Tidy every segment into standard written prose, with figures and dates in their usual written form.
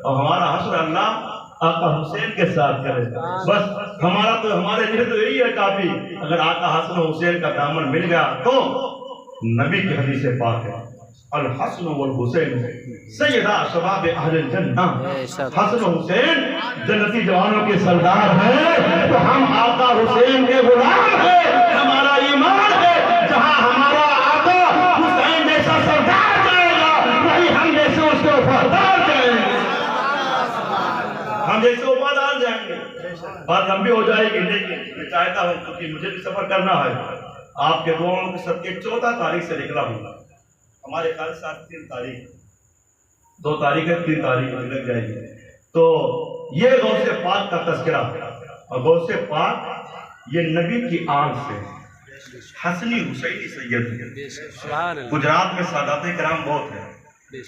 اور ہمارا حشر اللہ آقا حسین کے ساتھ کرے. بس ہمارے لیے تو یہی ہے کافی. اگر آقا حسن و حسین کا دامن مل گیا تو نبی کی حدیث پاک ہے الحسن والحسین سیدہ شباب اہل الجنہ. حسن و حسین جنتی جوانوں کے سردار ہیں تو ہم آقا حسین کے غلام ہیں. ہمارا ایمان ہے جہاں ہمارا آقا حسین جیسا سردار جائے گا وہی ہم جیسے اس کے وفادار جائیں گے. ہم جیسے وفادار جائیں گے. بات لمبی ہو جائے گی لیکن میں چاہتا ہوں کیونکہ مجھے بھی سفر کرنا ہے. آپ کے دعاؤں کے صدقے 14 تاریخ سے نکلا ہوں. ہمارے خالد صاحب 3 تاریخ 2 تاریخ ہے 3 تاریخ لگ جائے گی. تو یہ غوث پاک کا تذکرہ اور غوث پاک یہ نبی کی آل سے حسنی حسینی سید ہے. گجرات میں سادات کرام بہت ہیں.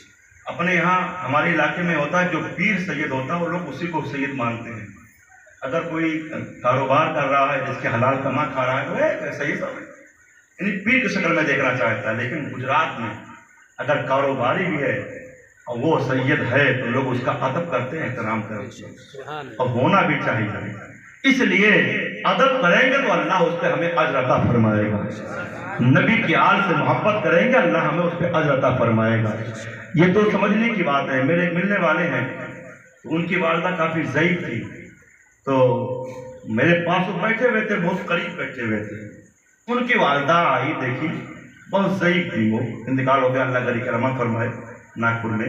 اپنے یہاں ہمارے علاقے میں ہوتا ہے جو پیر سید ہوتا ہے وہ لوگ اسی کو سید مانتے ہیں. اگر کوئی کاروبار کر رہا ہے جس کے حلال کما کھا رہا ہے وہ ہے سید صاحب یعنی پیر کی شکل میں دیکھنا چاہتا ہے. لیکن گجرات میں اگر کاروباری بھی ہے اور وہ سید ہے تو لوگ اس کا ادب کرتے ہیں احترام کرتے ہیں اور ہونا بھی چاہیے. اس لیے ادب کریں گے تو اللہ اس پہ ہمیں اجر عطا فرمائے گا. نبی کی آل سے محبت کریں گے اللہ ہمیں اس پہ اجر عطا فرمائے گا. یہ تو سمجھنے کی بات ہے. میرے ملنے والے ہیں ان کی والدہ کافی ضعیف تھی تو میرے پاس وہ بیٹھے ہوئے تھے بہت قریب بیٹھے ہوئے تھے. ان کی والدہ آئی دیکھی بہت ضعیف تھی. وہ انتقال ہو گیا اللہ گری کرم فرمائے ناگپور میں.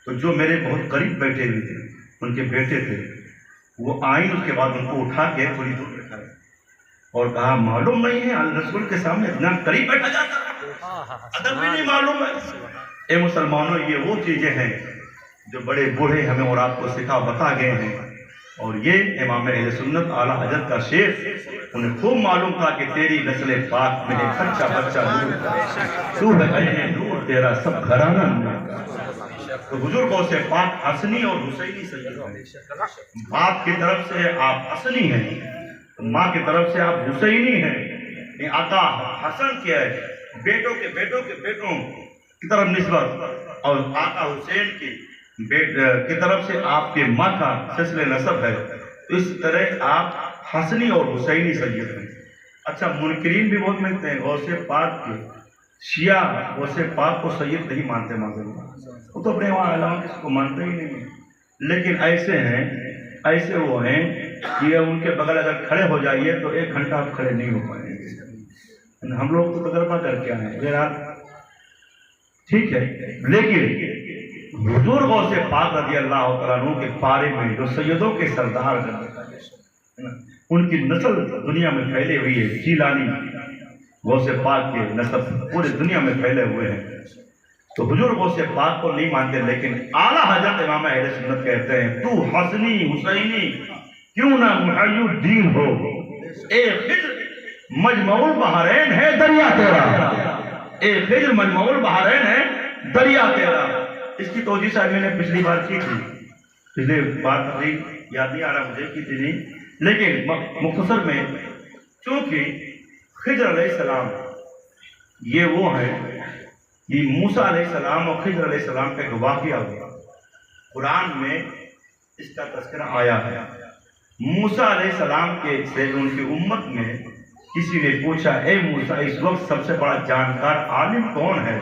تو جو میرے بہت قریب بیٹھے ہوئے تھے ان کے بیٹے تھے وہ آئیں. اس کے بعد ان کو اٹھا کے تھوڑی دور رکھا اور کہا معلوم نہیں ہے رسول کے سامنے اتنا قریب بیٹھا جاتا ہے ادب بھی نہیں معلوم ہے. اے مسلمانوں یہ وہ چیزیں ہیں جو بڑے بوڑھے ہمیں اور آپ کو سکھا بتا گئے ہیں. اور یہ امام اہل سنت اعلیٰ حضرت کا شعر انہیں خوب معلوم تھا کہ تیری نسل پاک میں ایک بچہ بچہ نور تو ہے عین نور تیرا سب گھرانہ نور. تو بزرگوں سے پاک حسنی اور حسینی سید ہیں. باپ کی طرف سے آپ حسنی ہیں ماں کی طرف سے آپ حسینی ہیں. آقا حسن کیا ہے بیٹوں کے بیٹوں کے بیٹوں کی طرف نسبت اور آقا حسین کی طرف سے آپ کے ماں کا سلسلہ نسب ہے. اس طرح آپ حسنی اور حسینی سید ہیں. اچھا منکرین بھی بہت ملتے ہیں. غوث پاک کے شیعہ غوث پاک کو سید نہیں مانتے وہ تو اپنے وہاں علاوہ کسی کو مانتے ہی نہیں. لیکن ایسے وہ ہیں کہ ان کے بغل اگر کھڑے ہو جائیے تو 1 گھنٹہ آپ کھڑے نہیں ہو پائیں گے. ہم لوگ تو تجربہ کر کے آئے ہیں ٹھیک ہے. لیکن حضور غوث پاک رضی اللہ تعالیٰ عنہ کے بارے میں جو سیدوں کے سردار ہیں ان کی نسل دنیا میں پھیلے ہوئی ہے. جیلانی غوث پاک کے نسب پورے دنیا میں پھیلے ہوئے ہیں. تو حضور غوث پاک کو نہیں مانتے لیکن اعلیٰ حضرت امام اہل سنت کہتے ہیں تو حسنی حسینی کیوں نہ محی الدین ہو. اے خضر مجمع البحرین ہے دریا تیرا. اے خضر مجمع البحرین ہے دریا تیرا. اس کی توجہ شاید میں نے پچھلی بار کی تھی. پچھلی بار یاد نہیں آ رہا مجھے کی تھی نہیں. لیکن مختصر میں چونکہ خضر علیہ السلام یہ وہ ہیں یہ موسیٰ علیہ السلام اور خضر علیہ السلام کا ایک واقعہ ہوا. قرآن میں اس کا تذکرہ آیا ہے. موسیٰ علیہ السلام کے سے ان کی امت میں کسی نے پوچھا اے موسیٰ اس وقت سب سے بڑا جانکار عالم کون ہے؟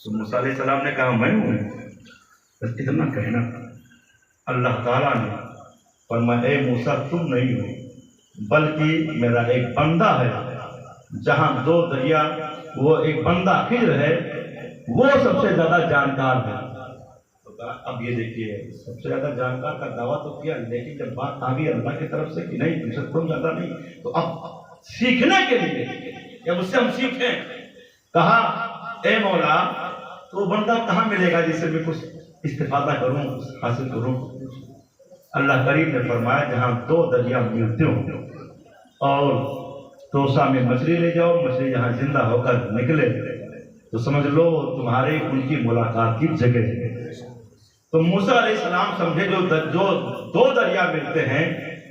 تو موسیٰ علیہ السلام نے کہا میں ہوں. بس اتنا کہنا. اللہ تعالیٰ نے فرمایا اے موسیٰ تم نہیں ہو بلکہ میرا ایک بندہ ہے جہاں 2 دریا وہ ایک بندہ خضر ہے وہ سب سے زیادہ جانکار ہے. تو کہا اب یہ دیکھیے سب سے زیادہ جانکار کا دعویٰ تو کیا لیکن جب بات آ گئی اللہ کی طرف سے کہ نہیں تم سے تم زیادہ نہیں تو اب سیکھنے کے لیے جب اس سے ہم سیکھیں کہا اے مولا تو بندہ کہاں ملے گا جس سے میں کچھ استفادہ کروں حاصل کروں. اللہ کریم نے فرمایا جہاں 2 دریا ملتے ہوں اور توسا میں مچھلی لے جاؤ مچھلی جہاں زندہ ہو کر نکلے تو سمجھ لو تمہاری ان کی ملاقات کی جگہ ہے. تو موسیٰ علیہ السلام سمجھے جو 2 دریا ملتے ہیں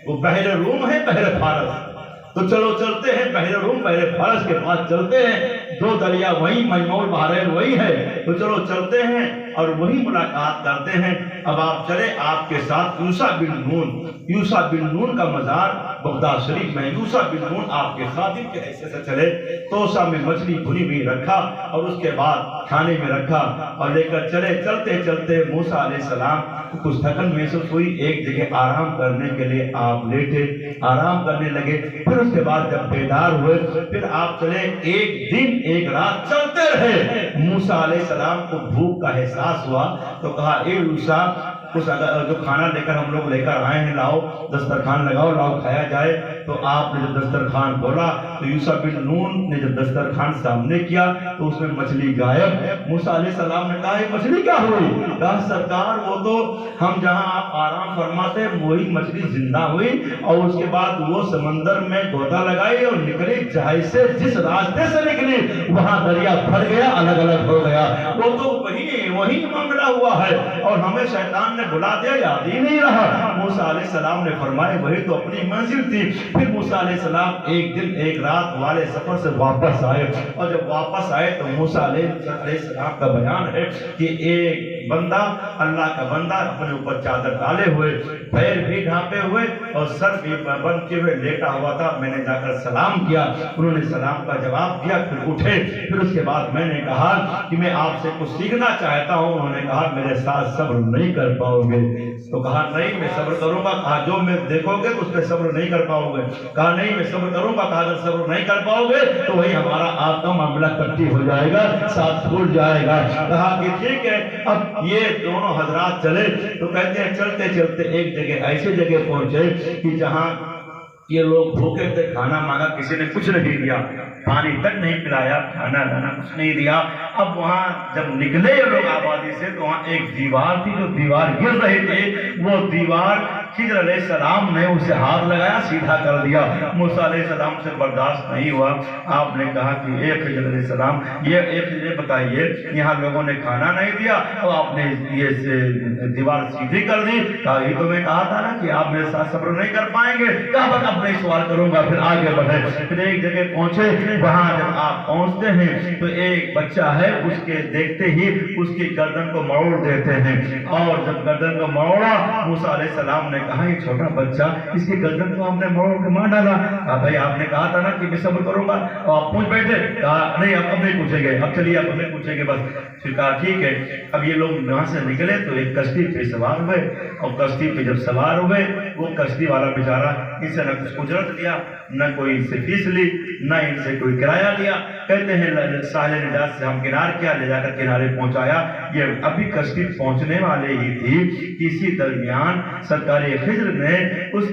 وہ بحر روم ہے بحر فارس. تو چلو چلتے ہیں بحر روم بحر فارس کے پاس چلتے ہیں. 2 دریا وہی مجمع البحرین وہی ہے تو چلو چلتے ہیں اور وہی ملاقات کرتے ہیں۔ اب آپ چلے، آپ کے ساتھ یوشع بن نون کا مزار بغداد شریف میں، یوشع بن نون آپ کے خادم کے حیثیت سے چلے، توسا میں مچھلی بھنی ہوئی رکھا اور اس کے بعد کھانے میں رکھا اور لے کر چلے۔ چلتے چلتے موسیٰ علیہ السلام کو کچھ تھکن محسوس ہوئی، ایک جگہ آرام کرنے کے لیے آپ لیٹے، آرام کرنے لگے۔ پھر اس کے بعد جب بیدار ہوئے پھر آپ چلے، ایک دن ایک رات چلتے رہے۔ موسیٰ علیہ السلام کو بھوک کا احساس ہوا تو کہا اے یوشع، جو کھانا لے کر ہم لوگ لے کر آئے ہیں لاؤ، دسترخوان لگاؤ، لاؤ کھایا جائے۔ تو آپ نے جب دسترخوان کھولا تو یوشع بن نون نے جب دسترخوان سامنے کیا تو اس میں مچھلی غائب۔ موسیٰ علیہ السلام نے کہا یہ مچھلی کیا ہوئی؟ کہا سرکار وہ تو ہم جہاں آپ آرام فرماتے وہی مچھلی زندہ ہوئی اور اس کے بعد وہ سمندر میں گوتا لگائی اور نکلی، جیسے جس راستے سے نکلی وہاں دریا بھر گیا، الگ الگ ہو گیا۔ وہ تو وہی معاملہ ہوا ہے اور ہمیں شیطان نے بلا دیا، یاد ہی نہیں رہا۔ موسیٰ علیہ السلام نے فرمایا وہی تو اپنی منزل تھی۔ پھر موسیٰ علیہ السلام ایک دن ایک رات والے سفر سے واپس آئے اور جب واپس آئے تو موسیٰ علیہ السلام کا بیان ہے کہ ایک بندہ، اللہ کا بندہ اپنے اوپر چادر ڈالے ہوئے، پیر بھی ڈھانپے ہوئے اور سر بھی بند کیے ہوئے لیٹا ہوا تھا۔ میں نے جا کر سلام کیا، انہوں نے سلام کا جواب دیا، پھر اٹھے۔ پھر اس کے بعد میں نے کہا کہ میں آپ سے کچھ سیکھنا چاہتا ہوں۔ انہوں نے کہا میرے ساتھ صبر نہیں کر پاؤ گے؟ تو کہا نہیں میں صبر کروں گا۔ کہا جو میں دیکھو گے تو اس پہ صبر نہیں کر پاؤ گے؟ کہا نہیں میں صبر کروں گا۔ کہا اگر صبر نہیں کر پاؤ گے تو وہی ہمارا آپ کا معاملہ کٹی ہو جائے گا، ساتھ پھول جائے گا۔ کہا کہ ٹھیک ہے۔ اب یہ دونوں حضرات چلے تو کہتے ہیں چلتے چلتے ایک جگہ ایسی جگہ پہنچے کہ جہاں یہ لوگ بھوکے تھے، کھانا مانگا کسی نے کچھ نہیں دیا، پانی تک نہیں پلایا، کھانا دانا کچھ نہیں دیا۔ اب وہاں جب نکلے یہ لوگ آبادی سے تو وہاں ایک دیوار تھی، جو دیوار گر رہی تھی، وہ دیوار خضر علیہ السلام نے اسے ہاتھ لگایا، سیدھا کر دیا۔ موسیٰ علیہ السلام سے برداشت نہیں ہوا۔ آپ نے کہا کہ اے خضر علیہ السلام، یہ بتائیے یہاں لوگوں نے کھانا نہیں دیا اور آپ نے یہ دیوار سیدھی کر دی۔ کہا یہ تو میں کہا تھا نا کہ آپ میرے ساتھ صبر نہیں کر پائیں گے۔ کہا بس اب نہیں سوال کروں گا۔ پھر آگے بڑھے، پھر ایک جگہ پہنچے، وہاں جب آپ پہنچتے ہیں تو ایک بچہ ہے، اس کے دیکھتے ہی اس کی گردن کو موڑ دیتے ہیں اور جب گردن کو موڑا موسیٰ علیہ السلام نے کہا یہ چھوٹا بچہ، اس کی گردن کو ہم نے موڑ کے مار ڈالا۔ کہا بھائی آپ نے کہا تھا نا کہ میں صبر کروں گا اور آپ پوچھ بیٹھے۔ کہا نہیں اب نہیں پوچھیں گے، اب چلیے اب نہیں پوچھیں گے بس۔ پھر کہا ٹھیک ہے۔ اب یہ لوگ وہاں سے نکلے تو ایک کشتی پہ سوار ہوئے اور کشتی پہ جب سوار ہوئے وہ کشتی والا بیچارہ ان سے نہ کچھ اجرت لیا، نہ کوئی ان سے فیس لی، نہ ان سے کوئی کرایہ لیا۔ کہتے ہیں ساحل نجات سے ہم کنار کیا، لے جا کر کنارے پہنچایا۔ یہ ابھی کشتی پہنچنے والے ہی تھی، اسی درمیان سرکار خضر نے اس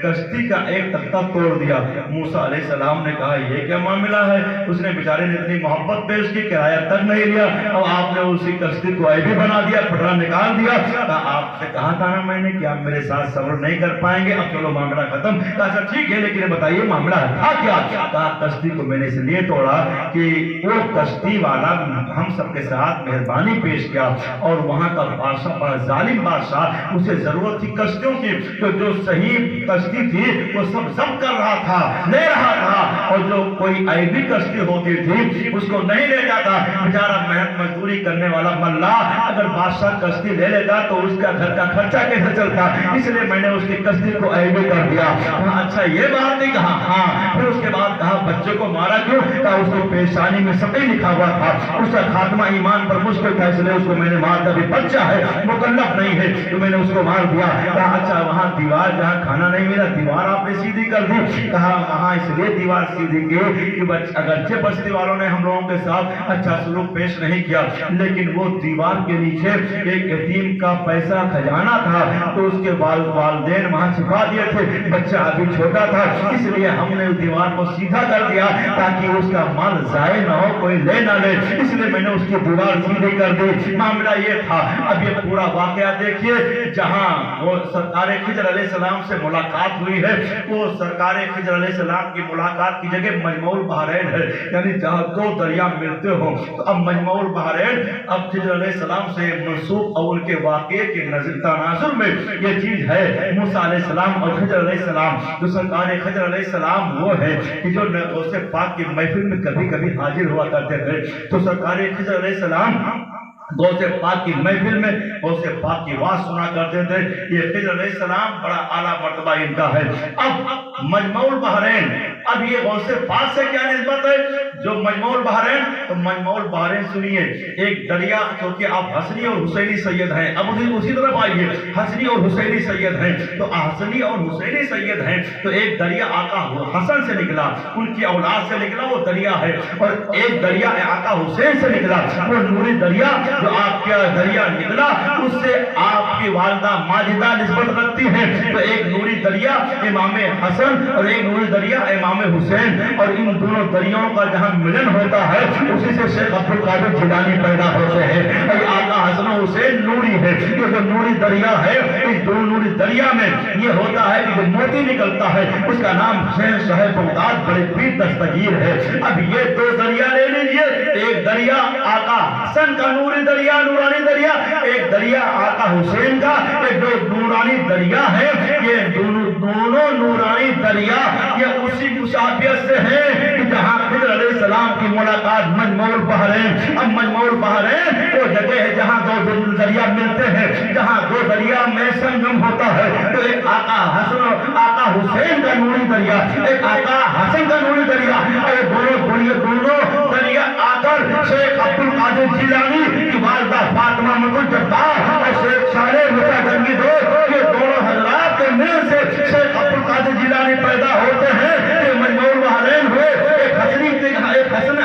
کشتی کا ایک تختہ توڑ دیا۔ موسیٰ علیہ السلام نے کہا یہ کیا معاملہ ہے؟ اس نے بیچارے نے اتنی محبت پیش کی، کرایہ تک نہیں لیا اور آپ نے اسی کشتی کو عیبی بنا دیا، پٹرا نکال دیا۔ کہا آپ سے کہا تھا نا میں نے کہ آپ میرے ساتھ صبر نہیں کر پائیں گے، اب چلو معاملہ ختم۔ کہا اچھا ٹھیک ہے لیکن بتائیے معاملہ تھا کیا؟ کہا کشتی کو میں نے اس لیے توڑا کہ وہ کشتی والا ہم سب کے ساتھ مہربانی پیش کیا اور وہاں کا بادشاہ بڑا ظالم بادشاہ، اسے ضرورت تھی کشتیوں کی، تو جو صحیح کشتی تھی وہ سب ضبط کر رہا تھا، لے رہا تھا، اور جو کوئی عیبی کشتی ہوتی تھی اس کو نہیں لے جاتا۔ بیچارہ محنت مزدوری کرنے والا ملا اگر بادشاہ کشتی لے لیتا تو اس کا گھر کا خرچہ کیسے چلتا؟ اس لیے میں نے اس کی کشتی کو عیبی کر دیا۔ اچھا یہ بات نہیں؟ کہا ہاں۔ پھر اس کے بعد کہا بچے کو مارا کیوں؟ کہا اس کو پیشانی میں سطح لکھا ہوا تھا، اس کا خاتمہ ایمان پر مشکل تھا، اس لیے اس کو میں نے مار دیا، بھی بچہ ہے مکلف نہیں ہے تو میں نے اس کو مار دیا۔ کہا اچھا وہاں دیوار جہاں کھانا نہیں ملا دیوار آپ نے سیدھی کر دی؟ کہا ہاں اس لیے دیوار سیدھی کی کہ اگرچہ بستی والوں نے ہم لوگوں کے ساتھ اچھا سلوک پیش نہیں کیا لیکن وہ دیوار کے نیچے ایک یتیم کا پیسہ خزانہ تھا تو اس کے والدین وہاں چھپا دیے تھے، بچہ ابھی چھوٹا تھا، اس لیے ہم نے دیوار کو سیدھا کر دیا تاکہ اس کا مال ضائع نہ ہو، کوئی لے نہ لے، اس لیے میں نے اس کی دیوار سیدھی کر دی۔ معاملہ یہ تھا۔ اب یہ پورا واقعہ دیکھیے، جہاں وہ سرکار خضر علیہ السلام سے ملاقات ہوئی ہے وہ سرکار خضر علیہ السلام کی ملاقات کی جگہ مجمع البحرین ہے، یعنی جہاں دو دریا ملتے ہوں۔ تو اب مجمع البحرین اب خضر علیہ السلام سے منسوب اور ان کے واقعے کے تناظر میں یہ چیز ہے۔ موسیٰ علیہ السلام اور خضر علیہ السلام، جو سرکار خضر علیہ السلام وہ ہے کہ جو غوث پاک کی محفل میں کبھی کبھی حاضر ہوا کرتے تھے، تو سرکار خضر علیہ السلام غوث پاک کی محفل میں غوث پاک کی آواز سنا کرتے تھے. یہ خضر علیہ السلام بڑا اعلیٰ مرتبہ ان کا ہے. اب مجمع البحرین، اب یہ غوث پاک سے کیا نسبت ہے؟ جو مجمع البحرین، تو مجمع البحرین سنیے، ایک دریا، کیونکہ آپ حسنی اور حسینی سید ہیں، اب اسی طرف آئیے، حسنی اور حسینی سید ہیں، تو حسنی اور حسینی سید ہیں، تو ایک دریا آقا حسن سے نکلا، ان کی اولاد سے نکلا، وہ دریا ہے، اور ایک دریا آقا حسین سے نکلا، وہ نوری دریا جو آپ کا دریا نکلا، اس سے آپ کی والدہ ماجدہ نسبت رکھتی ہیں. تو ایک نوری دریا امام حسن اور ایک نوری دریا امام حسین، اور ان دونوں دریاؤں کا جہاں ملن ہوتا ہے اسی سے شیخ عبد القادر جیلانی پیدا ہوتے ہیں. اور آقا حسن و حسین نوری ہے، یہ جو نوری دریا ہے، اس دونوں نوری دریا میں یہ ہوتا ہے کہ جو موتی نکلتا ہے اس کا نام حسین صاحب بغداد بڑے پیر دستگیر ہے. اب یہ دو دریا لے لیجئے، ایک دریا آقا حسن کا نوری دریا، نورانی دریا، ایک دریا آقا حسین کا، ایک جو نورانی دریا ہے، یہ دونوں نورانی دریا یہ اسی مشابہت سے ہیں کہ جہاں خضر علیہ السلام کی ملاقات مجمع البحرین. اب مجمع البحرین وہ جگہ ہے جہاں دو دریا ملتے ہیں، جہاں دو دریا میں سنگم ہوتا ہے. تو ایک آقا حسن اور آقا حسین کا نوری دریا، ایک آقا حسن کا نوری دریا، اور دونوں دریا آ کر شیخ عبد القادر جیلانی کی والدہ فاطمہ الجبار اور شیخ صالح مرزا گنگی دوست، یہ دونوں حضرات کے ملن سے شیخ عبد القادر جیلانی پیدا ہوتے ہیں. یہ مجمع البحرین ہوئے، ایک حسن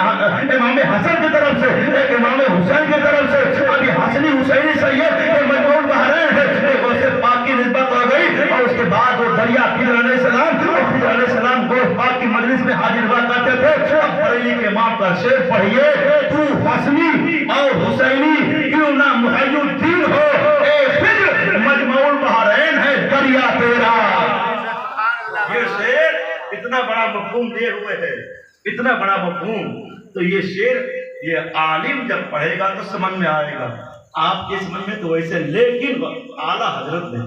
امام حسن کی طرف سے، ایک امام حسین کی طرف سے. اب یہ حسنی حسینی سید یہ مجمع البحرین ہے، ایک غوث پاک کی نسبت ہو گئی. اور اس کے بعد وہ دریا خضر علیہ السلام، اور خضر علیہ السلام غوث پاک کی مجلس میں حاضر ہوا کرتے تھے. اب بریلی کے امام کا شعر پڑھیے، تو حسنی اور حسینی کیوں نہ محی الدین ہو، اے خضر مجمع البحرین ہے دریا تیرا. یہ شعر اتنا بڑا مفہوم دیے ہوئے ہے، اتنا بڑا مفہوم. تو یہ شعر یہ عالم جب پڑھے گا تو سمجھ میں آئے گا، آپ کے سمجھ میں تو ویسے. لیکن اعلیٰ حضرت نے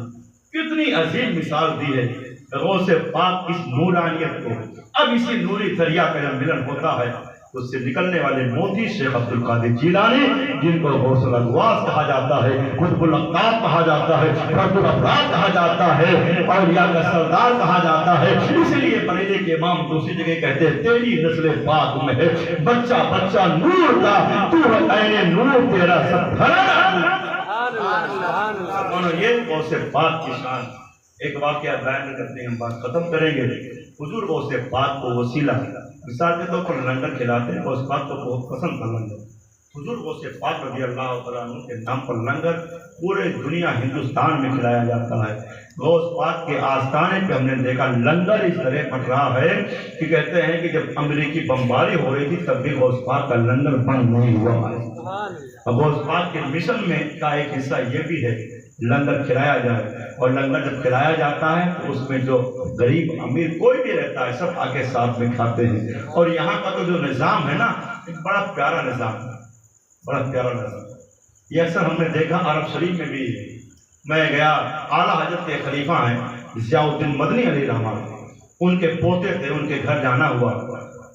کتنی عظیم مثال دی ہے غوث پاک اس نورانیت کو. اب اسی نوری دریا کا جب ملن ہوتا ہے تو اس سے نکلنے والے موتی شیخ عبد القادر جیلانی، جن کو غوث الغواص کہا جاتا ہے، قطب الاقطاب کہا جاتا ہے، فرد الافراد کہا جاتا ہے، اولیاء کا سردار کہا جاتا ہے. اس لیے بریلی کے امام دوسری جگہ کہتے ہیں تیری نسل پاک میں ہے بچہ بچہ نور کا، تو ہے نور تیرا سب بھرا. یہ غوث پاک کی شان. ایک واقعہ بیان کرتے ہیں، ہم بات ختم کریں گے. حضور غوث پاک کو وسیلہ مثال کے طور پر لنگر کھلاتے ہیں، غوث پاک کو بہت پسند تھا لنگر. حضور غوث پاک رضی اللہ تعالیٰ عنہ کے نام پر لنگر پورے دنیا ہندوستان میں کھلایا جاتا ہے. غوث پاک کے آستانے پہ ہم نے دیکھا لنگر اس طرح پھٹ رہا ہے کہ کہتے ہیں کہ جب امریکی بمباری ہو رہی تھی تب بھی غوث پاک کا لنگر بند نہیں ہوا ہے. غوث پاک کے مشن میں کا ایک حصہ یہ بھی ہے لنگر کھلایا جائے. اور لنگر جب کھلایا جاتا ہے تو اس میں جو غریب امیر کوئی بھی رہتا ہے سب آ کے ساتھ میں کھاتے ہیں. اور یہاں کا تو جو نظام ہے نا ایک بڑا پیارا نظام ہے، بڑا پیارا نظام. یہ اکثر ہم نے دیکھا عرب شریف میں بھی. میں گیا، اعلیٰ حضرت کے خلیفہ ہیں ضیاء الدین مدنی علیہ رحمہ، ان کے پوتے تھے، ان کے گھر جانا ہوا.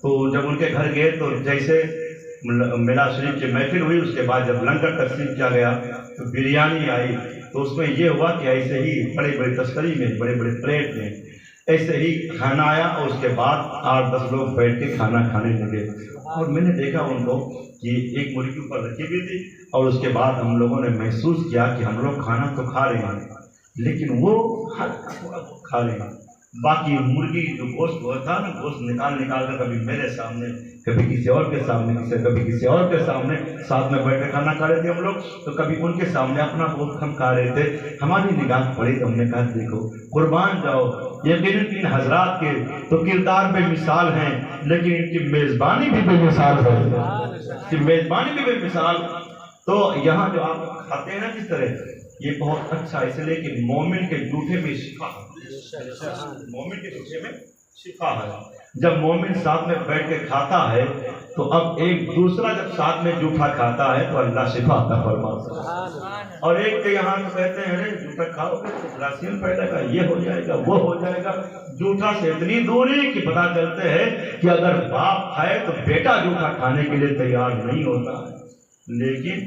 تو جب ان کے گھر گئے تو جیسے میلاد شریف کی محفل ہوئی، اس کے بعد جب لنگر تقسیم کیا گیا تو بریانی آئی. تو اس میں یہ ہوا کہ ایسے ہی بڑے بڑے تشکری میں، بڑے بڑے پلیٹ میں ایسے ہی کھانا آیا، اور اس کے بعد 8-10 لوگ بیٹھ کے کھانا کھانے لگے. اور میں نے دیکھا ان کو کہ ایک مرغی اوپر رکھی ہوئی تھی، اور اس کے بعد ہم لوگوں نے محسوس کیا کہ ہم لوگ کھانا تو کھا رہے ہیں لیکن وہ کھا رہے ہیں. باقی مرغی جو گوشت ہوتا نا، گوشت نکال کر کبھی میرے سامنے، کبھی کسی اور کے سامنے، کبھی کسی اور کے سامنے ساتھ میں بیٹھ کے کھانا کھا رہے تھے ہم لوگ. تو کبھی ان کے سامنے اپنا گوشت ہم کھا رہے تھے. ہماری نگاہ پڑی تو ہم نے کہا دیکھو قربان جاؤ، یقیناً ان حضرات کے تو کردار بے مثال ہیں لیکن ان کی میزبانی بھی بے مثال ہے، کہ میزبانی بھی بے مثال. تو یہاں جو آپ کھاتے ہیں نا کس طرح، یہ بہت اچھا، اس لیے کہ مومن کے جوٹے میں شفا ہے، مومن کے جوٹے میں شفا ہے. جب مومن ساتھ میں بیٹھ کے کھاتا ہے تو اب ایک دوسرا جب ساتھ میں جھوٹا کھاتا ہے تو اللہ شفا عطا فرماتا ہے. اور ایک کے یہاں کہتے ہیں ارے جھوٹا کھاؤ گے تو جراثیم پھیلے گا، یہ ہو جائے گا، وہ ہو جائے گا. جھوٹا سے اتنی دوری کہ پتہ چلتے ہیں کہ اگر باپ کھائے تو بیٹا جھوٹا کھانے کے لیے تیار نہیں ہوتا. لیکن